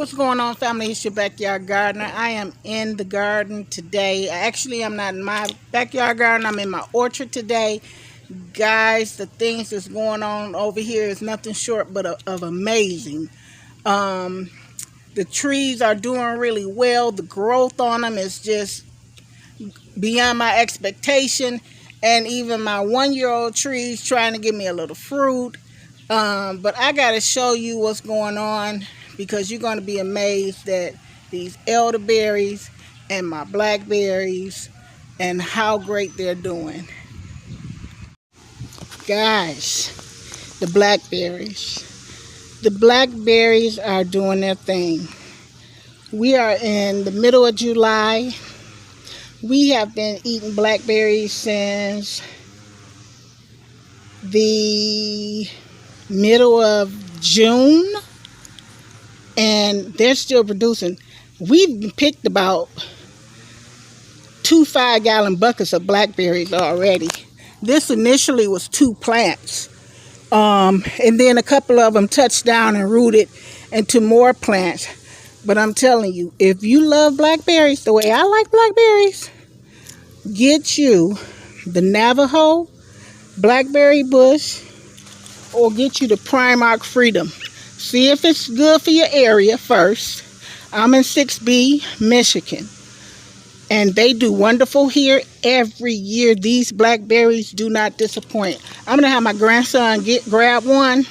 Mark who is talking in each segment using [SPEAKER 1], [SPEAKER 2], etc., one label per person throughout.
[SPEAKER 1] What's going on, family? It's your backyard gardener. I am in the garden today. Actually, I'm not in my backyard garden. I'm in my orchard today. Guys, the things that's going on over here is nothing short but of amazing. The trees are doing really well. The growth on them is just beyond my expectation. And even my 1-year-old trees trying to give me a little fruit. But I got to show you what's going on, because you're going to be amazed at these elderberries and my blackberries and how great they're doing. Guys, the blackberries. The blackberries are doing their thing. We are in the middle of July. We have been eating blackberries since the middle of June, and they're still producing. We've picked about 2 5-gallon buckets of blackberries already. This initially was 2 plants, and then a couple of them touched down and rooted into more plants. But I'm telling you, if you love blackberries the way I like blackberries, get you the Navajo blackberry bush, or get you the Primark Freedom. See if it's good for your area first. I'm in 6B, Michigan, and they do wonderful here every year. These blackberries do not disappoint. I'm gonna have my grandson grab one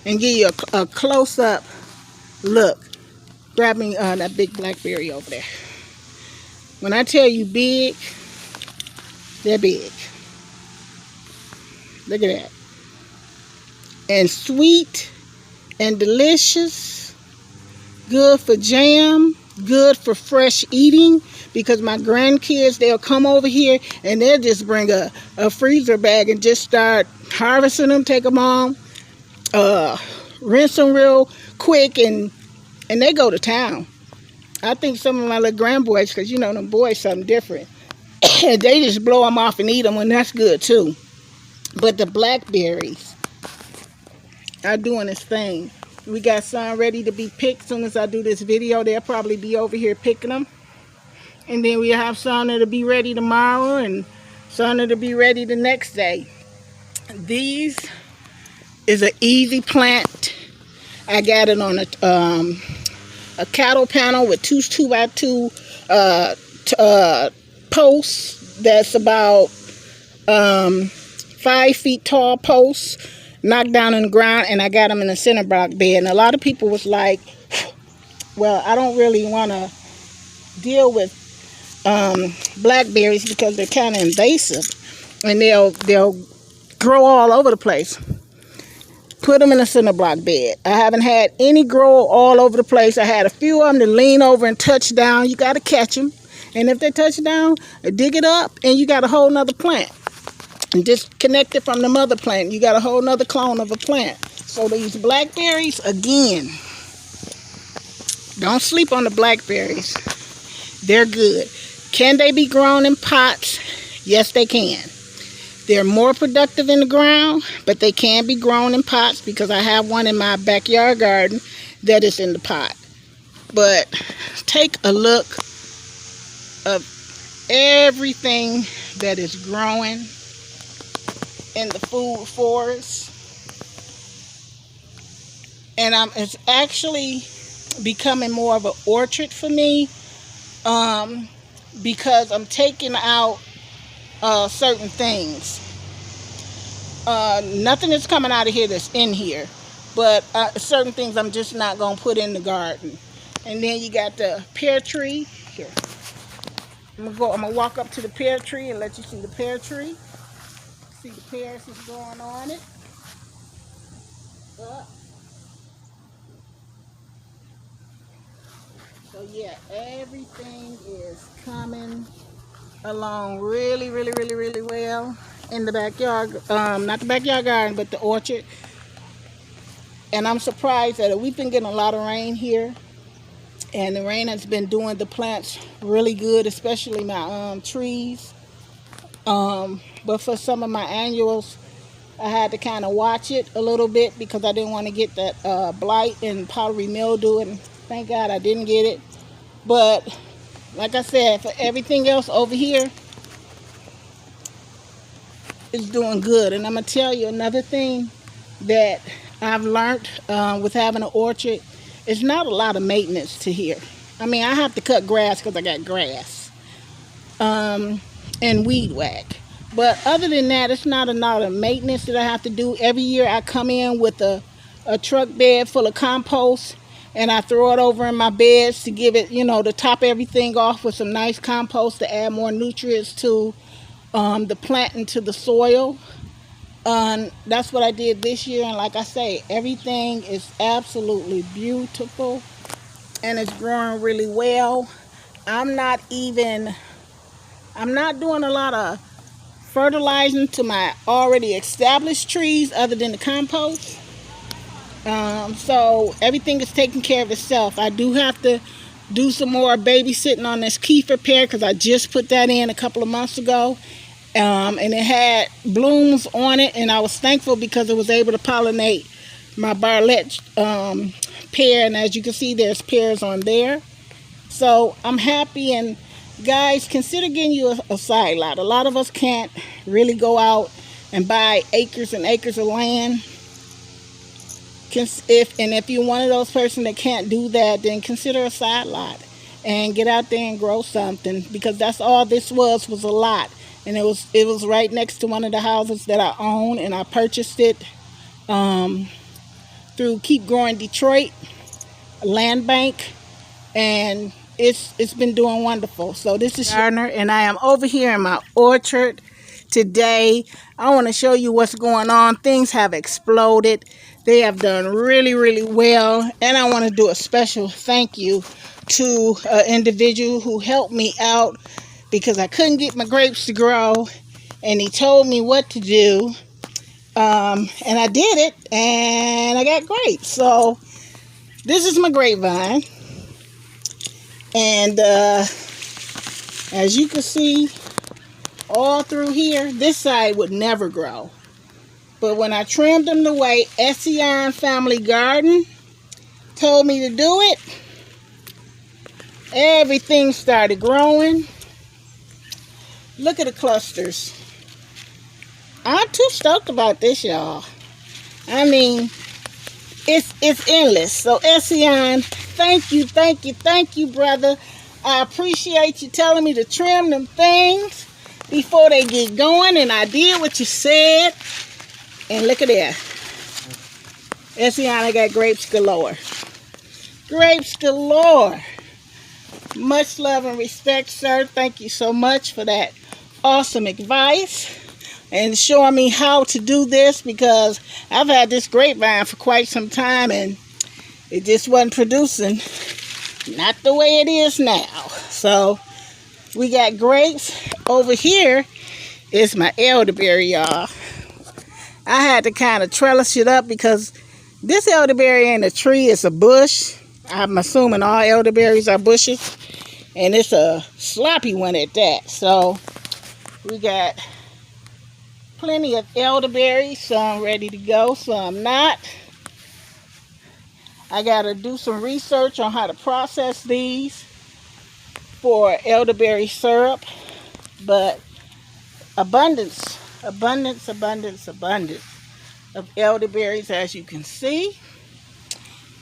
[SPEAKER 1] and give you a close-up look. Grab me that big blackberry over there. When I tell you big, they're big. Look at that. And sweet and delicious, good for jam, good for fresh eating, because my grandkids, they'll come over here and they'll just bring a freezer bag and just start harvesting them, take them home, rinse them real quick, and they go to town. I think some of my little grandboys, because you know them boys something different, they just blow them off and eat them, and that's good too. But the blackberries are doing its thing. We got some ready to be picked. As soon as I do this video, they'll probably be over here picking them. And then we have some that'll be ready tomorrow, and some that'll be ready the next day. These is an easy plant. I got it on a cattle panel with 2 2x2 posts. That's about 5 feet tall posts, knocked down in the ground, and I got them in a center block bed. And a lot of people was like, well, I don't really want to deal with blackberries because they're kind of invasive and they'll grow all over the place. Put them in a center block bed. I haven't had any grow all over the place. I had a few of them to lean over and touch down. You got to catch them, and if they touch down, dig it up, and you got a whole nother plant. And disconnect it from the mother plant. You got a whole nother clone of a plant. So these blackberries, again, don't sleep on the blackberries. They're good. Can they be grown in pots? Yes, they can. They're more productive in the ground, but they can be grown in pots, because I have one in my backyard garden that is in the pot. But take a look of everything that is growing in the food forest, and it's actually becoming more of an orchard for me, because I'm taking out certain things. Nothing is coming out of here that's in here, but certain things I'm just not gonna put in the garden. And then you got the pear tree here. I'm gonna walk up to the pear tree and let you see the pear tree. See the pears is going on it. So yeah, everything is coming along really well in the backyard. Not the backyard garden, but the orchard. And I'm surprised that we've been getting a lot of rain here, and the rain has been doing the plants really good, especially my trees. But for some of my annuals, I had to kind of watch it a little bit because I didn't want to get that blight and powdery mildew Thank God I didn't get it. But like I said, for everything else over here, it's doing good. And I'm going to tell you another thing that I've learned with having an orchard. It's not a lot of maintenance to here. I mean, I have to cut grass because I got grass and weed whack. But other than that, it's not a lot of maintenance that I have to do. Every year I come in with a truck bed full of compost, and I throw it over in my beds to give it, you know, to top everything off with some nice compost to add more nutrients to the plant into the soil. That's what I did this year, and like I say, everything is absolutely beautiful and it's growing really well. I'm not doing a lot of fertilizing to my already established trees other than the compost. So everything is taking care of itself. I do have to do some more babysitting on this kefir pear because I just put that in a couple of months ago. And it had blooms on it, and I was thankful because it was able to pollinate my Barlett pear, and as you can see, there's pears on there. So I'm happy. And guys, consider getting you a side lot. A lot of us can't really go out and buy acres and acres of land. If you're one of those persons that can't do that, then consider a side lot and get out there and grow something, because that's all this was a lot. And it was right next to one of the houses that I own, and I purchased it through Keep Growing Detroit land bank, and it's been doing wonderful. So this is Gardener, and I am over here in my orchard today. I want to show you what's going on. Things have exploded. They have done really, really well, and I want to do a special thank you to an individual who helped me out because I couldn't get my grapes to grow, and he told me what to do, and I did it, and I got grapes. So this is my grapevine, and as you can see, all through here, this side would never grow. But when I trimmed them the way Essayons Family Garden told me to do it, everything started growing. Look at the clusters. I'm too stoked about this, y'all. I mean, it's endless. So Essayons, thank you, brother. I appreciate you telling me to trim them things before they get going, and I did what you said. And look at that. Essayons, I got grapes galore. Grapes galore. Much love and respect, sir. Thank you so much for that awesome advice and showing me how to do this, because I've had this grapevine for quite some time and it just wasn't producing. Not the way it is now. So we got grapes. Over here is my elderberry, y'all. I had to kind of trellis it up because this elderberry ain't a tree, it's a bush. I'm assuming all elderberries are bushes, and it's a sloppy one at that. So we got plenty of elderberries, some ready to go, some not. I gotta do some research on how to process these for elderberry syrup, but abundance of elderberries, as you can see.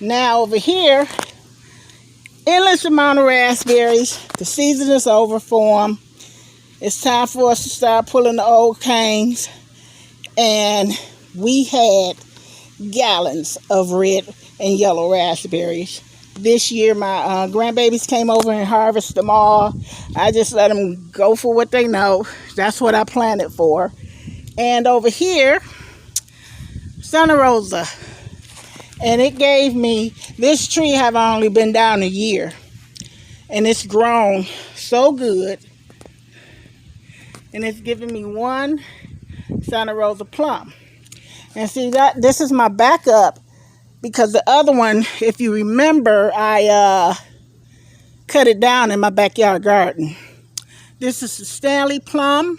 [SPEAKER 1] Now over here, endless amount of raspberries. The season is over for them. It's time for us to start pulling the old canes. And we had gallons of red and yellow raspberries. This year, my grandbabies came over and harvested them all. I just let them go for what they know. That's what I planted for. And over here, Santa Rosa. And it gave me, this tree have only been down a year. And it's grown so good. And it's giving me one Santa Rosa plum. And see, this is my backup, because the other one, if you remember, I cut it down in my backyard garden. This is the Stanley plum.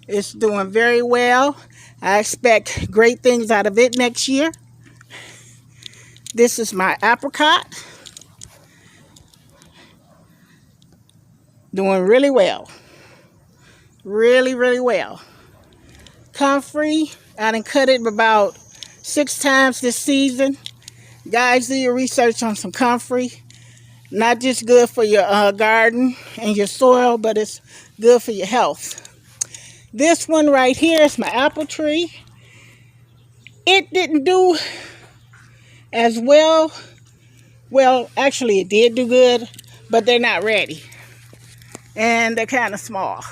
[SPEAKER 1] It's doing very well. I expect great things out of it next year. This is my apricot. Doing really well. Really, really well. Comfrey, I done cut it about 6 times this season. Guys, do your research on some comfrey. Not just good for your garden and your soil, but it's good for your health. This one right here is my apple tree. It didn't do as well. Well, actually it did do good, but they're not ready. And they're kind of small.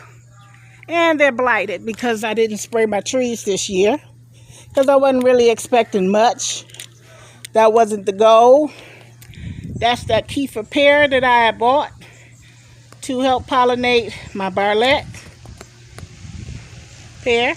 [SPEAKER 1] And they're blighted because I didn't spray my trees this year. Because I wasn't really expecting much. That wasn't the goal. That's that kefir pear that I bought to help pollinate my Barlett pear.